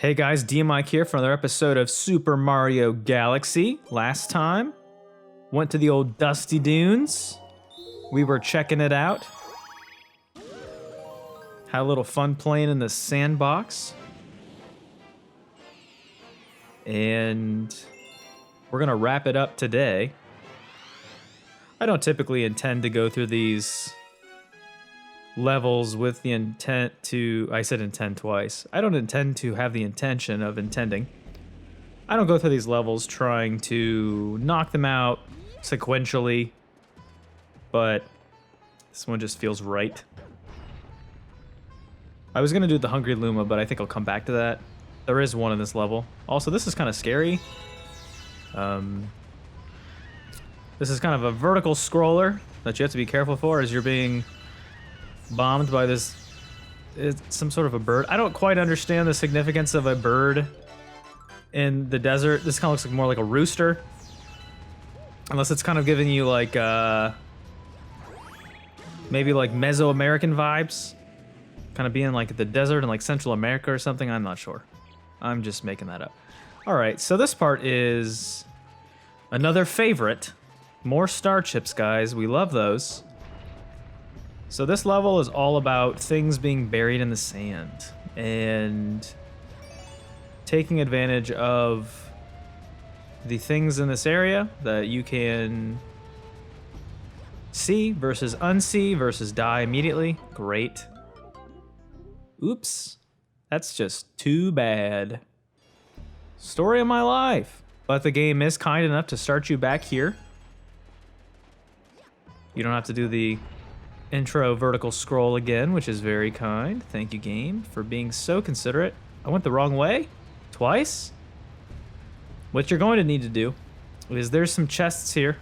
Hey guys, DMic here for another episode of Super Mario Galaxy. Last time, went to the old dusty dunes. We were checking it out. Had a little fun playing in the sandbox. And we're gonna wrap it up today. I don't typically intend to go through these levels with the intent to, I said intend twice. I don't intend to have the intention of intending. I don't go through these levels trying to knock them out sequentially, but this one just feels right. I was gonna do the Hungry Luma, but I think I'll come back to that. There is one in this level. Also, this is kind of scary. This is kind of a vertical scroller that you have to be careful for as you're being bombed by this, it's some sort of a bird. I don't quite understand the significance of a bird in the desert. This kind of looks like more like a rooster. Unless it's kind of giving you like, maybe like Mesoamerican vibes. Kind of being like the desert in like Central America or something, I'm not sure. I'm just making that up. All right, so this part is another favorite. More star chips, guys, we love those. So this level is all about things being buried in the sand and taking advantage of the things in this area that you can see versus unsee versus die immediately. Great. Oops. That's just too bad. Story of my life. But the game is kind enough to start you back here. You don't have to do the intro vertical scroll again, which is very kind. Thank you, game, for being so considerate. I went the wrong way? Twice? What you're going to need to do is there's some chests here,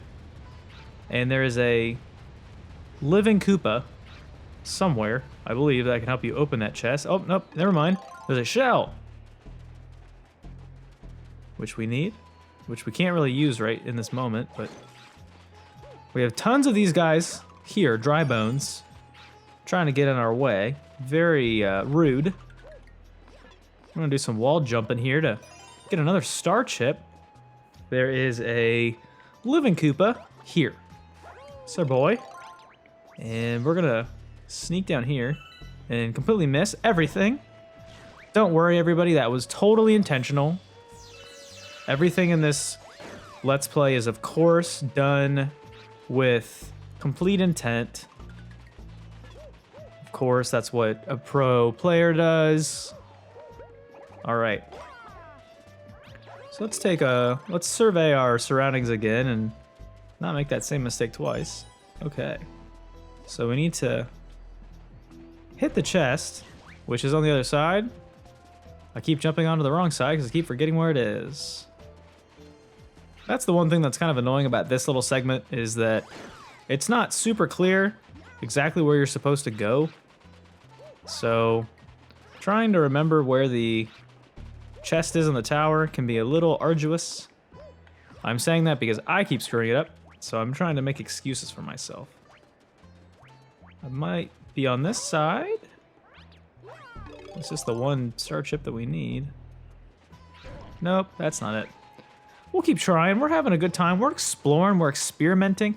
and there is a living Koopa somewhere, I believe, that can help you open that chest. Oh, nope, never mind. There's a shell, which we need, which we can't really use right in this moment, but we have tons of these guys here, dry bones, trying to get in our way. Very rude. I'm gonna do some wall jumping here to get another star chip. There is a living Koopa here. Sir boy. And we're gonna sneak down here and completely miss everything. Don't worry, everybody, that was totally intentional. Everything in this Let's Play is, of course, done with complete intent. Of course, that's what a pro player does. All right. So let's survey our surroundings again and not make that same mistake twice. Okay. So we need to hit the chest, which is on the other side. I keep jumping onto the wrong side because I keep forgetting where it is. That's the one thing that's kind of annoying about this little segment, is that it's not super clear exactly where you're supposed to go. So trying to remember where the chest is in the tower can be a little arduous. I'm saying that because I keep screwing it up, so I'm trying to make excuses for myself. I might be on this side. It's just the one star chip that we need. Nope, that's not it. We'll keep trying. We're having a good time. We're exploring. We're experimenting.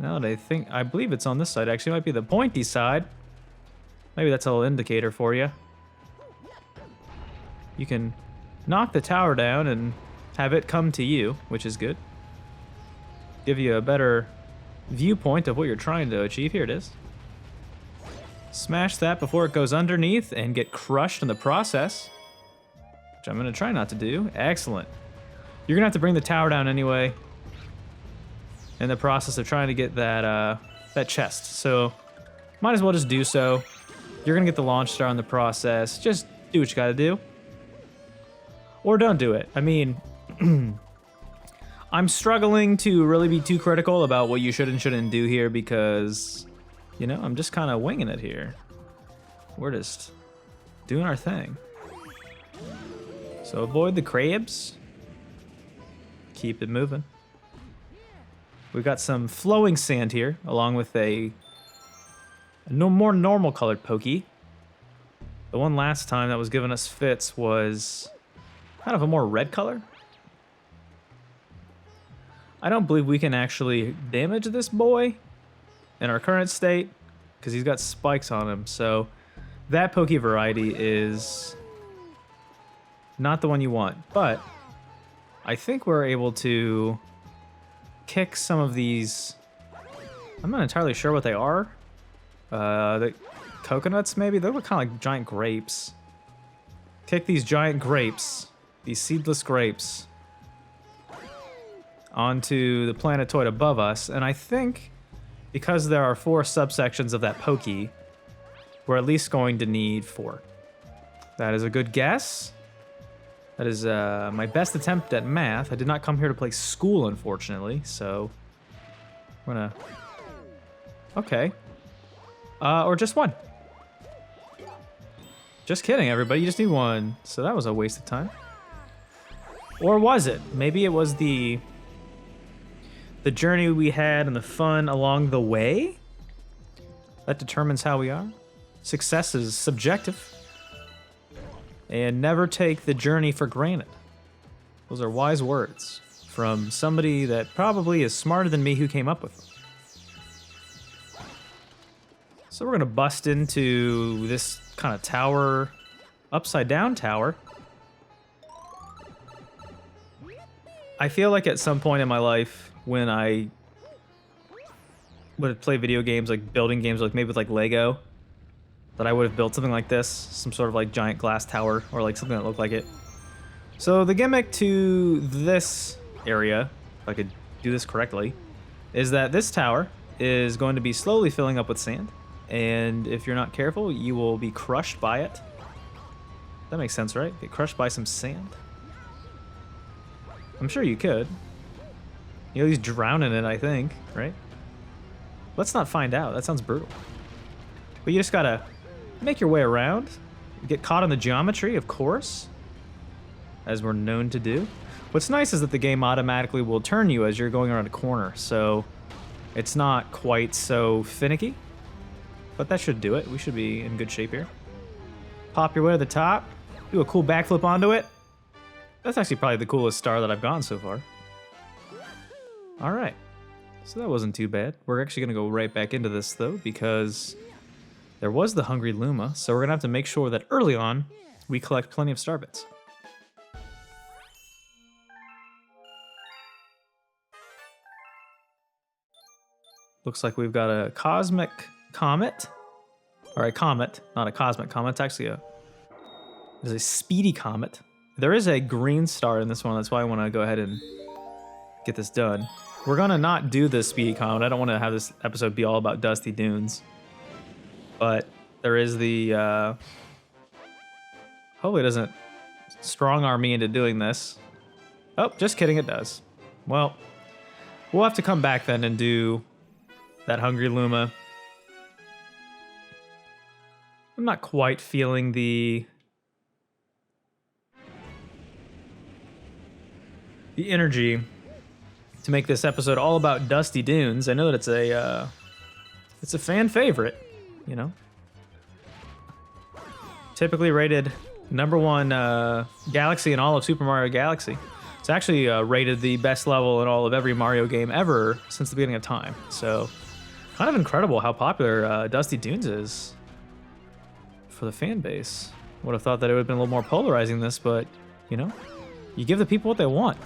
Now that I believe it's on this side. Actually, it might be the pointy side. Maybe that's a little indicator for you. You can knock the tower down and have it come to you, which is good. Give you a better viewpoint of what you're trying to achieve. Here it is. Smash that before it goes underneath and get crushed in the process, which I'm going to try not to do. Excellent. You're going to have to bring the tower down anyway in the process of trying to get that that chest. So might as well just do so. You're going to get the launch star in the process. Just do what you got to do. Or don't do it. I mean, I'm struggling to really be too critical about what you should and shouldn't do here because, you know, I'm just kind of winging it here. We're just doing our thing. So avoid the crabs. Keep it moving. We've got some flowing sand here, along with a more normal colored pokey. The one last time that was giving us fits was kind of a more red color. I don't believe we can actually damage this boy in our current state because he's got spikes on him. So that Poke variety is not the one you want. But I think we're able to kick some of these. I'm not entirely sure what they are. The coconuts, maybe? They look kind of like giant grapes. Kick these giant grapes, these seedless grapes, onto the planetoid above us. And I think because there are 4 subsections of that Poke, we're at least going to need 4. That is a good guess. That is my best attempt at math. I did not come here to play school, unfortunately, so we're gonna... Okay. Or just 1. Just kidding, everybody. You just need 1. So that was a waste of time. Or was it? Maybe it was the journey we had and the fun along the way that determines how we are. Success is subjective. And never take the journey for granted. Those are wise words from somebody that probably is smarter than me who came up with them. So we're gonna bust into this kind of tower, upside down tower. I feel like at some point in my life when I would play video games, like building games, like maybe with like Lego, that I would have built something like this, some sort of like giant glass tower or like something that looked like it. So the gimmick to this area, if I could do this correctly, is that this tower is going to be slowly filling up with sand. And if you're not careful, you will be crushed by it. That makes sense, right? Get crushed by some sand. I'm sure you could. You at least drown in it, I think, right? Let's not find out. That sounds brutal. But you just gotta make your way around. Get caught in the geometry, of course, as we're known to do. What's nice is that the game automatically will turn you as you're going around a corner, so it's not quite so finicky. But that should do it. We should be in good shape here. Pop your way to the top. Do a cool backflip onto it. That's actually probably the coolest star that I've gone so far. All right. So that wasn't too bad. We're actually going to go right back into this, though, because there was the Hungry Luma. So we're going to have to make sure that early on, we collect plenty of star bits. Looks like we've got a cosmic comet, or a comet, not a cosmic comet. It's actually there's a speedy comet. There is a green star in this one. That's why I want to go ahead and get this done. We're gonna not do the speedy comet. I don't want to have this episode be all about dusty dunes. But there is the hopefully it doesn't strong arm me into doing this. Oh, just kidding, it does. Well, we'll have to come back then and do that Hungry Luma. I'm not quite feeling the energy to make this episode all about dusty dunes. I know that it's a fan favorite, you know. Typically rated #1 galaxy in all of Super Mario Galaxy. It's actually rated the best level in all of every Mario game ever since the beginning of time. So, kind of incredible how popular Dusty Dunes is for the fan base. Would have thought that it would have been a little more polarizing this, but, you know, you give the people what they want.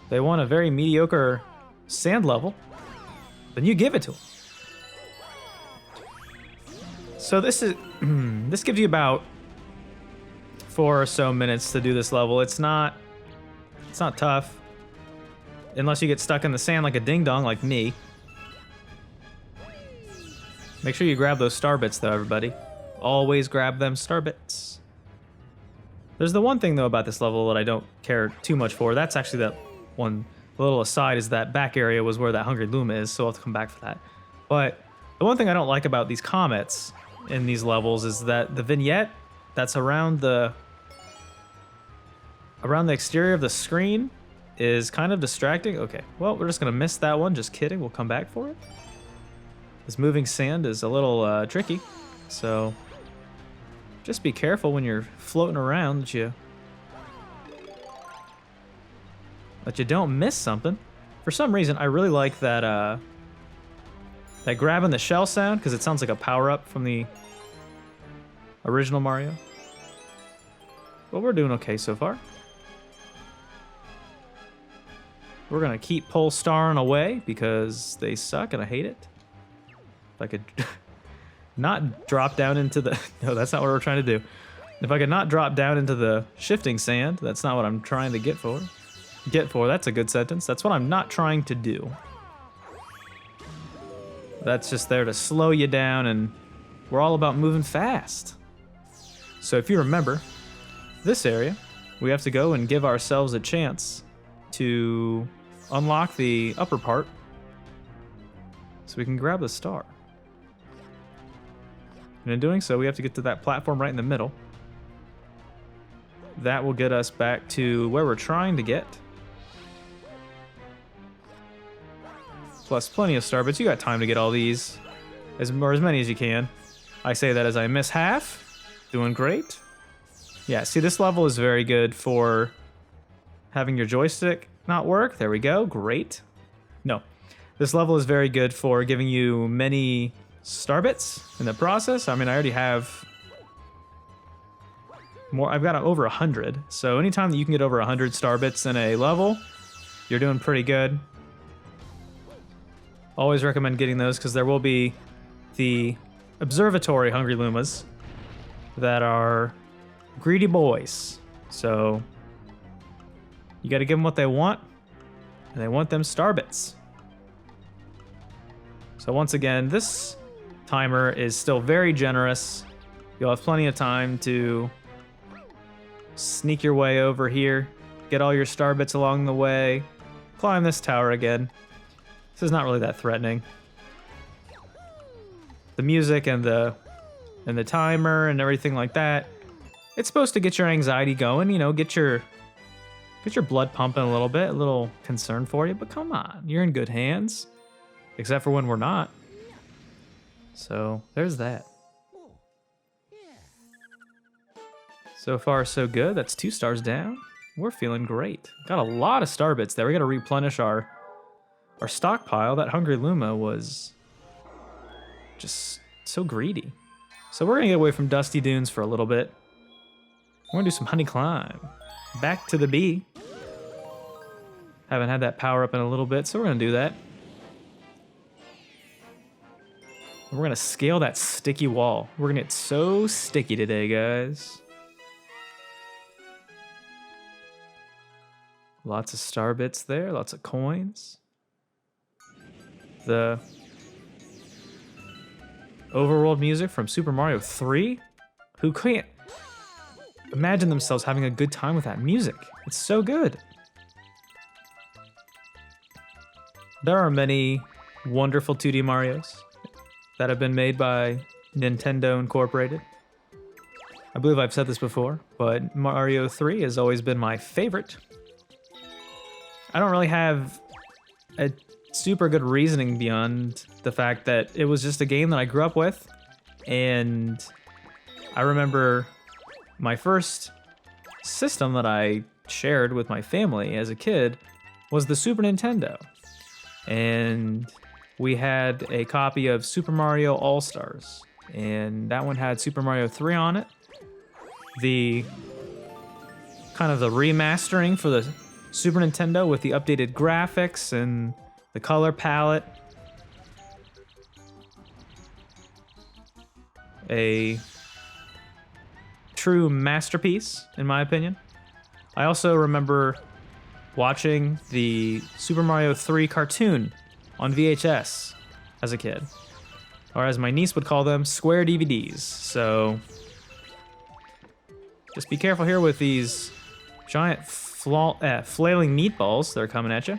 They want a very mediocre sand level, then you give it to them. So this is this gives you about 4 or so minutes to do this level. It's not tough, unless you get stuck in the sand like a ding-dong like me. Make sure you grab those star bits, though, everybody. Always grab them star bits. There's the one thing, though, about this level that I don't care too much for. That's actually that one little aside, is that back area was where that Hungry Luma is, so I'll have to come back for that. But the one thing I don't like about these comets in these levels is that the vignette that's around the exterior of the screen is kind of distracting. Okay, well, we're just gonna miss that one. Just kidding, we'll come back for it. This moving sand is a little tricky, so Just be careful when you're floating around that you don't miss something. For some reason, I really like that that grabbing the shell sound, because it sounds like a power-up from the original Mario. But we're doing okay so far. We're gonna keep pole starring away because they suck and I hate it. If I could not drop down into the... No, that's not what we're trying to do. If I could not drop down into the shifting sand, that's not what I'm trying to get for. That's a good sentence. That's what I'm not trying to do. That's just there to slow you down, and we're all about moving fast. So if you remember, this area, we have to go and give ourselves a chance to unlock the upper part so we can grab the star. And in doing so, we have to get to that platform right in the middle. That will get us back to where we're trying to get. Plus plenty of star bits. You got time to get all these, as many as you can. I say that as I miss half. Doing great. Yeah, see, this level is very good for having your joystick not work. There we go. Great. No, this level is very good for giving you many star bits in the process. I mean, I already have more. I've got over 100. So anytime that you can get over 100 star bits in a level, you're doing pretty good. Always recommend getting those because there will be the observatory Hungry Lumas that are greedy boys. So you got to give them what they want, and they want them star bits. So once again, this timer is still very generous. You'll have plenty of time to sneak your way over here, get all your star bits along the way, climb this tower again. This is not really that threatening. The music and the timer and everything like that, it's supposed to get your anxiety going, you know, get your blood pumping a little bit, a little concern for you, but come on, you're in good hands. Except for when we're not. So, there's that. So far, so good. That's 2 stars down. We're feeling great. Got a lot of star bits there. We gotta replenish our stockpile. That Hungry Luma was just so greedy. So we're gonna get away from Dusty Dunes for a little bit. We're gonna do some Honey Climb. Back to the bee. Haven't had that power up in a little bit, so we're gonna do that. We're gonna scale that sticky wall. We're gonna get so sticky today, guys. Lots of star bits there, lots of coins. The overworld music from Super Mario 3? Who can't imagine themselves having a good time with that music? It's so good. There are many wonderful 2D Marios that have been made by Nintendo Incorporated. I believe I've said this before, but Mario 3 has always been my favorite. I don't really have a super good reasoning beyond the fact that it was just a game that I grew up with, and I remember my first system that I shared with my family as a kid was the Super Nintendo, and we had a copy of Super Mario All-Stars, and that one had Super Mario 3 on it. The kind of the remastering for the Super Nintendo with the updated graphics and the color palette. A true masterpiece, in my opinion. I also remember watching the Super Mario 3 cartoon on VHS as a kid. Or as my niece would call them, square DVDs. So just be careful here with these giant flailing meatballs that are coming at you.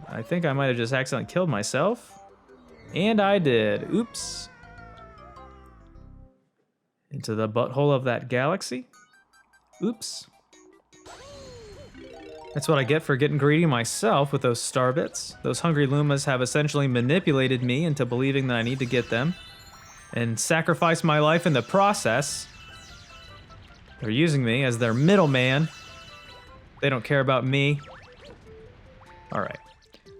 I think I might have just accidentally killed myself. And I did. Oops. Into the butthole of that galaxy. Oops. That's what I get for getting greedy myself with those star bits. Those Hungry Lumas have essentially manipulated me into believing that I need to get them. and sacrifice my life in the process. They're using me as their middleman. They don't care about me. All right.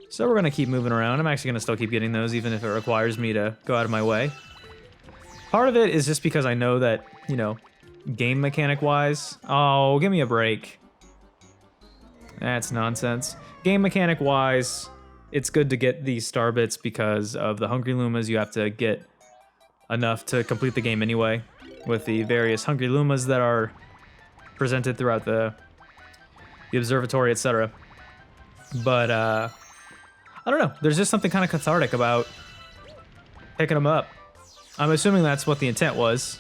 So we're gonna keep moving around. I'm actually gonna still keep getting those even if it requires me to go out of my way. Part of it is just because I know that, you know, game mechanic wise. Oh, give me a break. That's nonsense. Game mechanic wise, it's good to get these star bits because of the Hungry Lumas. You have to get enough to complete the game anyway, with the various Hungry Lumas that are presented throughout the observatory, etc. But I don't know. There's just something kind of cathartic about picking them up. I'm assuming that's what the intent was,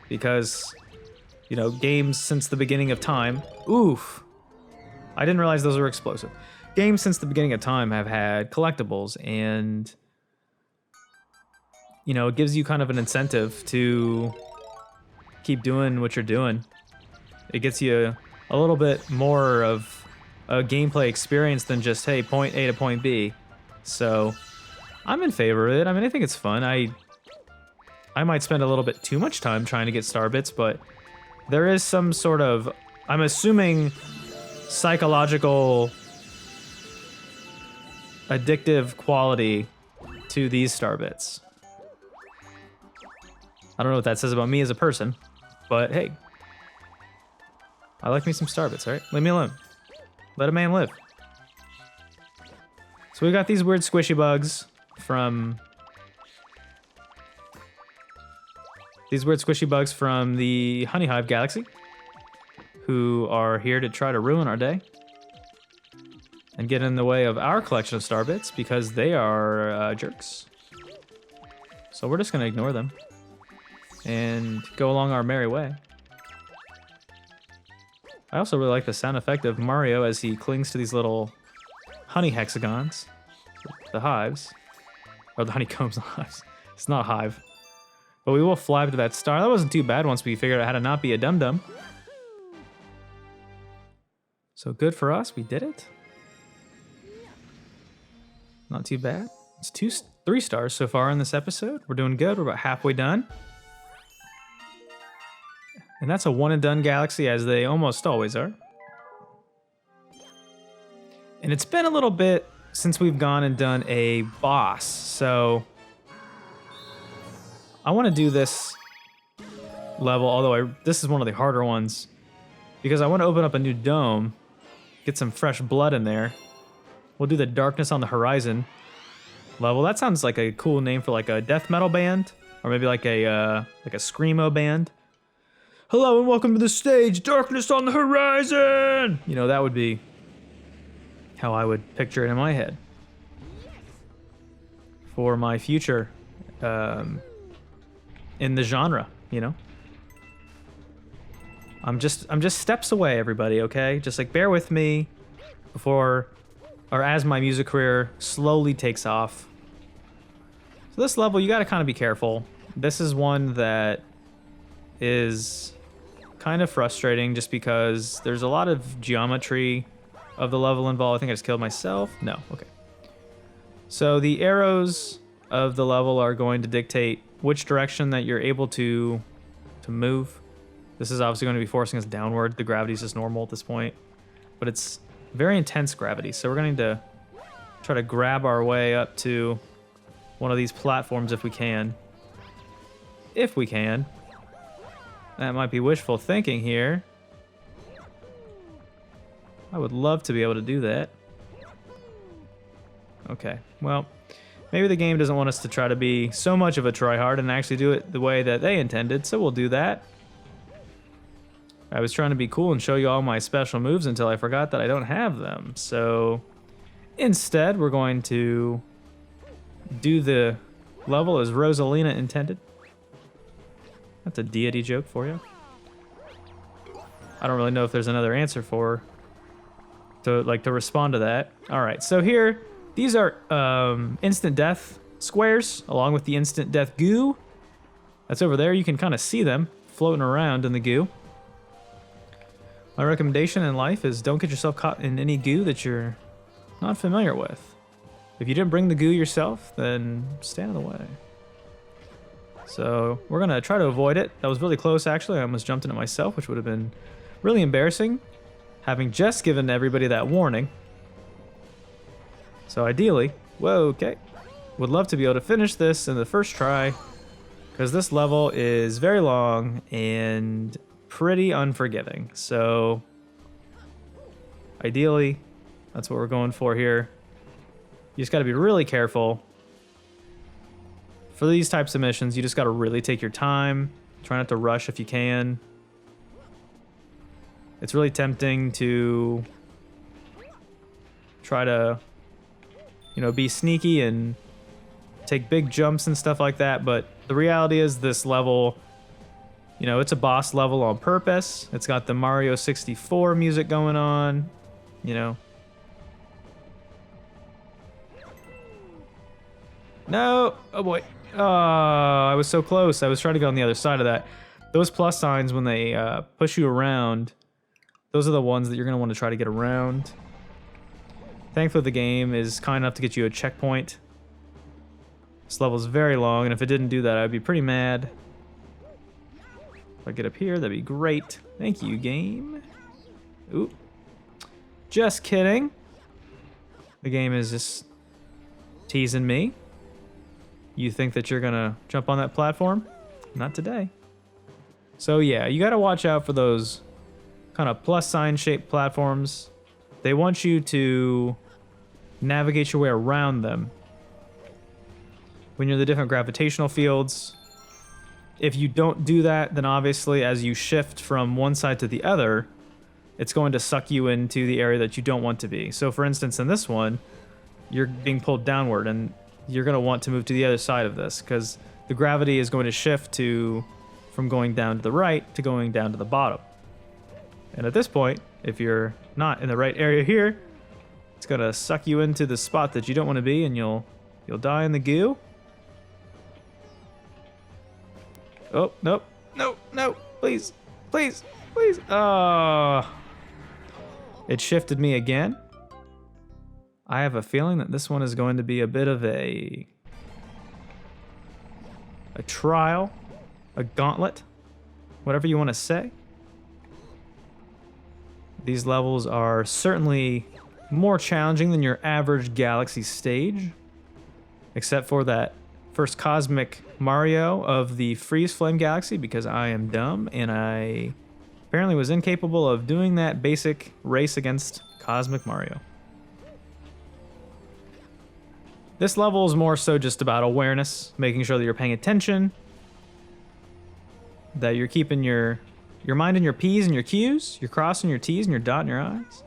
because, you know, games since the beginning of time. Oof. I didn't realize those were explosive. Games since the beginning of time have had collectibles, and, you know, it gives you kind of an incentive to keep doing what you're doing. It gets you a little bit more of a gameplay experience than just, hey, point A to point B. So I'm in favor of it. I mean, I think it's fun. I might spend a little bit too much time trying to get star bits, but there is some sort of, I'm assuming, psychological addictive quality to these star bits. I don't know what that says about me as a person, but hey, I like me some star bits, all right? Leave me alone. Let a man live. So we got these weird squishy bugs from the Honey Hive Galaxy, who are here to try to ruin our day and get in the way of our collection of star bits because they are jerks. So we're just gonna ignore them and go along our merry way. I also really like the sound effect of Mario as he clings to these little honey hexagons, the hives, or the honeycombs, the hives. It's not a hive. But we will fly up to that star. That wasn't too bad once we figured out how to not be a dum-dum. So good for us, we did it. Not too bad. It's 3 stars so far in this episode. We're doing good, we're about halfway done. And that's a one and done galaxy, as they almost always are. And it's been a little bit since we've gone and done a boss, so I want to do this level, although this is one of the harder ones, because I want to open up a new dome, get some fresh blood in there. We'll do the Darkness on the Horizon level. That sounds like a cool name for like a death metal band, or maybe like a screamo band. Hello and welcome to the stage, Darkness on the Horizon! You know, that would be how I would picture it in my head for my future in the genre, you know? I'm just steps away, everybody, okay? Just like bear with me before, or as my music career slowly takes off. So this level, you gotta kind of be careful. This is one that is kind of frustrating just because there's a lot of geometry of the level involved. I think I just killed myself. No, okay. So the arrows of the level are going to dictate which direction that you're able to move. This is obviously going to be forcing us downward. The gravity is just normal at this point, but it's very intense gravity. So we're going to need to try to grab our way up to one of these platforms if we can. If we can. That might be wishful thinking here. I would love to be able to do that. Okay, well, maybe the game doesn't want us to try to be so much of a tryhard and actually do it the way that they intended, so we'll do that. I was trying to be cool and show you all my special moves until I forgot that I don't have them. So instead, we're going to do the level as Rosalina intended. That's a deity joke for you. I don't really know if there's another answer to respond to that. All right, so here, these are instant death squares along with the instant death goo. That's over there. You can kind of see them floating around in the goo. My recommendation in life is don't get yourself caught in any goo that you're not familiar with. If you didn't bring the goo yourself, then stay out of the way. So we're gonna try to avoid it. That was really close, actually. I almost jumped in it myself, which would have been really embarrassing, having just given everybody that warning. So ideally, whoa, okay. Would love to be able to finish this in the first try, because this level is very long and pretty unforgiving. So ideally, that's what we're going for here. You just got to be really careful. For these types of missions, you just got to really take your time. Try not to rush if you can. It's really tempting to try to, you know, be sneaky and take big jumps and stuff like that, but the reality is this level, you know, it's a boss level on purpose. It's got the Mario 64 music going on, you know. No! Oh boy. Oh, I was so close. I was trying to go on the other side of that. Those plus signs, when they push you around, those are the ones that you're going to want to try to get around. Thankfully, the game is kind enough to get you a checkpoint. This level is very long, and if it didn't do that, I'd be pretty mad. If I get up here, that'd be great. Thank you, game. Oop. Just kidding. The game is just teasing me. You think that you're gonna jump on that platform? Not today. So yeah, you gotta watch out for those kind of plus sign shaped platforms. They want you to navigate your way around them. When you're in the different gravitational fields, if you don't do that, then obviously as you shift from one side to the other, it's going to suck you into the area that you don't want to be. So for instance, in this one, you're being pulled downward and you're going to want to move to the other side of this because the gravity is going to shift from going down to the right to going down to the bottom. And at this point, if you're not in the right area here, it's going to suck you into the spot that you don't want to be and you'll die in the goo. Oh, nope. No, no, please, please, please. It shifted me again. I have a feeling that this one is going to be a bit of a trial, a gauntlet, whatever you want to say. These levels are certainly more challenging than your average Galaxy stage, except for that first Cosmic Mario of the Freeze Flame Galaxy, because I am dumb and I apparently was incapable of doing that basic race against Cosmic Mario. This level is more so just about awareness, making sure that you're paying attention, that you're keeping your mind in your P's and your Q's, you're crossing your T's and you're dotting your I's.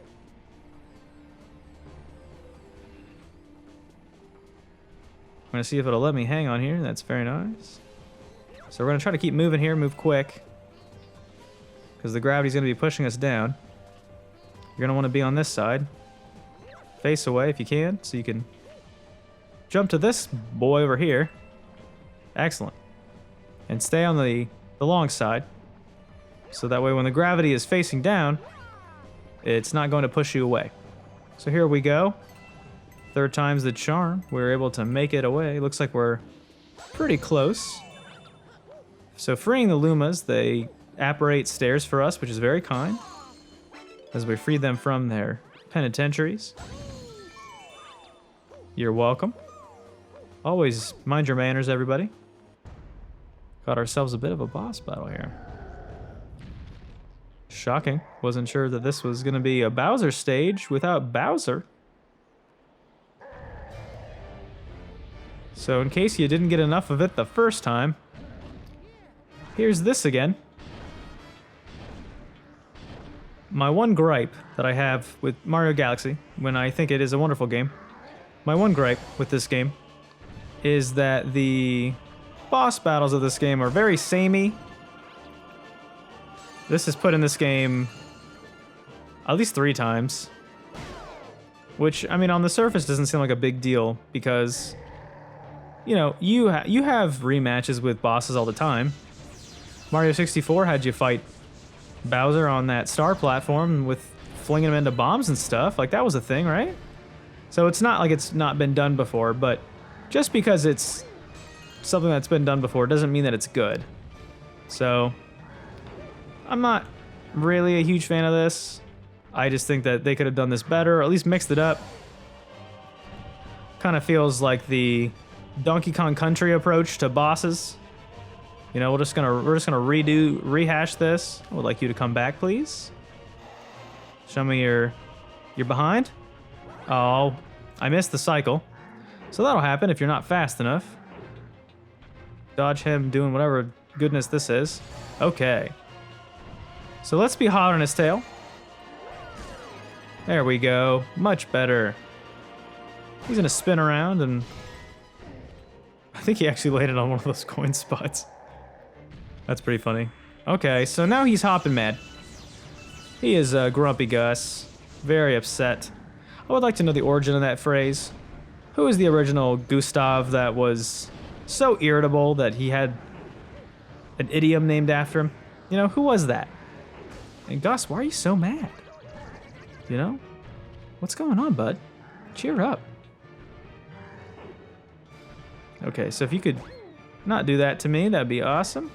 I'm gonna see if it'll let me hang on here. That's very nice. So we're gonna try to keep moving here, move quick, because the gravity's gonna be pushing us down. You're gonna want to be on this side. Face away if you can, so you can jump to this boy over here. Excellent. And stay on the long side, so that way when the gravity is facing down, it's not going to push you away. So here we go. Third time's the charm. We were able to make it away. Looks like we're pretty close. So freeing the Lumas, they apparate stairs for us, which is very kind, as we free them from their penitentiaries. You're welcome. Always mind your manners, everybody. Got ourselves a bit of a boss battle here. Shocking. Wasn't sure that this was going to be a Bowser stage without Bowser. So in case you didn't get enough of it the first time, here's this again. My one gripe that I have with Mario Galaxy, when I think it is a wonderful game, my one gripe with this game is that the boss battles of this game are very samey. This is put in this game at least 3 times, which, I mean, on the surface doesn't seem like a big deal because, you know, you have rematches with bosses all the time. Mario 64 had you fight Bowser on that star platform with flinging him into bombs and stuff. Like, that was a thing, right? So it's not like it's not been done before, but just because it's something that's been done before doesn't mean that it's good. So, I'm not really a huge fan of this. I just think that they could have done this better, or at least mixed it up. Kind of feels like the Donkey Kong Country approach to bosses. You know, we're just gonna rehash this. I would like you to come back, please. Show me you're behind. Oh, I missed the cycle. So that'll happen if you're not fast enough. Dodge him doing whatever goodness this is. Okay. So let's be hot on his tail. There we go. Much better. He's gonna spin around, and I think he actually landed on one of those coin spots. That's pretty funny. Okay, so now he's hopping mad. He is Grumpy Gus. Very upset. I would like to know the origin of that phrase. Who is the original Gustav that was so irritable that he had an idiom named after him? You know, who was that? And Gus, why are you so mad? You know? What's going on, bud? Cheer up. Okay, so if you could not do that to me, that'd be awesome.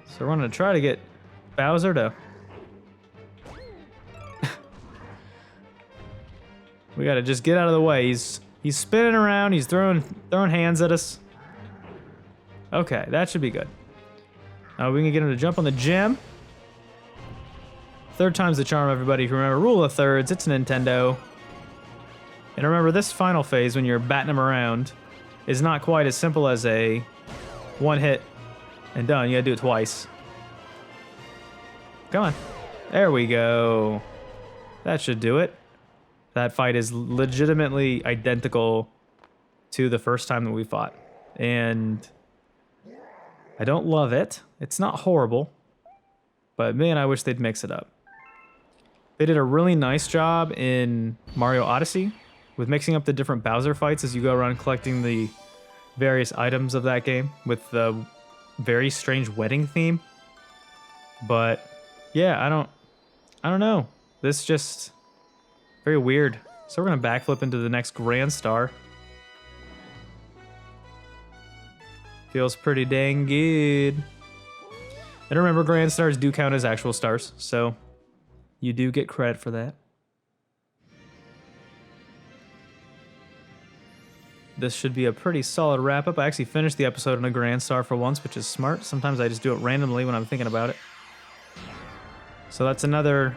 So we're gonna try to get Bowser to... We gotta just get out of the way. He's spinning around. He's throwing hands at us. Okay, that should be good. Now we can get him to jump on the gem. Third time's the charm, everybody. If you remember, rule of thirds. It's Nintendo. And remember, this final phase, when you're batting them around, is not quite as simple as a one hit and done. You gotta do it twice. Come on. There we go. That should do it. That fight is legitimately identical to the first time that we fought. And I don't love it. It's not horrible. But man, I wish they'd mix it up. They did a really nice job in Mario Odyssey with mixing up the different Bowser fights as you go around collecting the various items of that game with the very strange wedding theme. But yeah, I don't know. This just very weird. So we're gonna backflip into the next Grand Star. Feels pretty dang good. And remember, Grand Stars do count as actual stars, so you do get credit for that. This should be a pretty solid wrap-up. I actually finished the episode on a Grand Star for once, which is smart. Sometimes I just do it randomly when I'm thinking about it. So that's another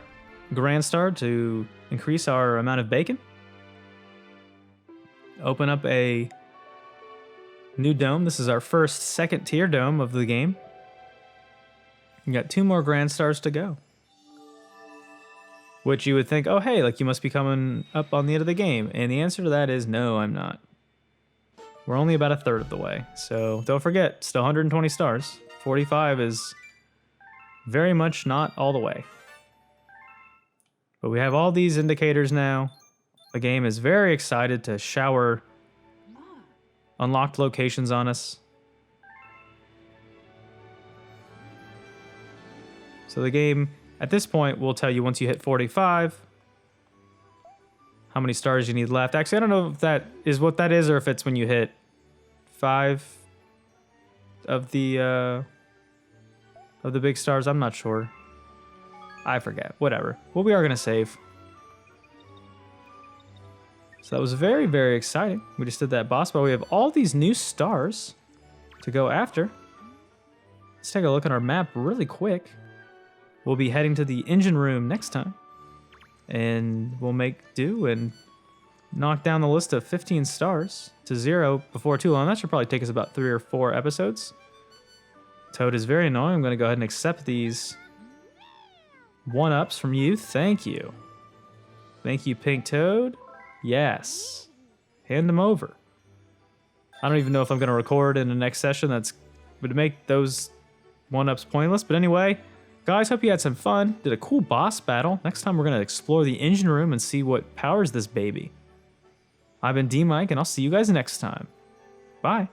Grand Star to increase our amount of bacon. Open up a new dome. This is our first second tier dome of the game. We got 2 more Grand Stars to go. Which you would think, oh hey, like you must be coming up on the end of the game. And the answer to that is no, I'm not. We're only about a third of the way. So don't forget, still 120 stars. 45 is very much not all the way. But we have all these indicators now. The game is very excited to shower unlocked locations on us. So the game, at this point, will tell you once you hit 45, how many stars you need left. Actually, I don't know if that is what that is or if it's when you hit 5 of the big stars. I'm not sure. I forget. Whatever. Well, we are going to save. So that was very, very exciting. We just did that boss battle. We have all these new stars to go after. Let's take a look at our map really quick. We'll be heading to the engine room next time. And we'll make do and knock down the list of 15 stars to 0 before too long. That should probably take us about 3 or 4 episodes. Toad is very annoying. I'm going to go ahead and accept these 1-ups from you. Thank you. Thank you, Pink Toad. Yes. Hand them over. I don't even know if I'm going to record in the next session. That's would make those 1-ups pointless. But anyway, guys, hope you had some fun. Did a cool boss battle. Next time we're going to explore the engine room and see what powers this baby. I've been DMic, and I'll see you guys next time. Bye.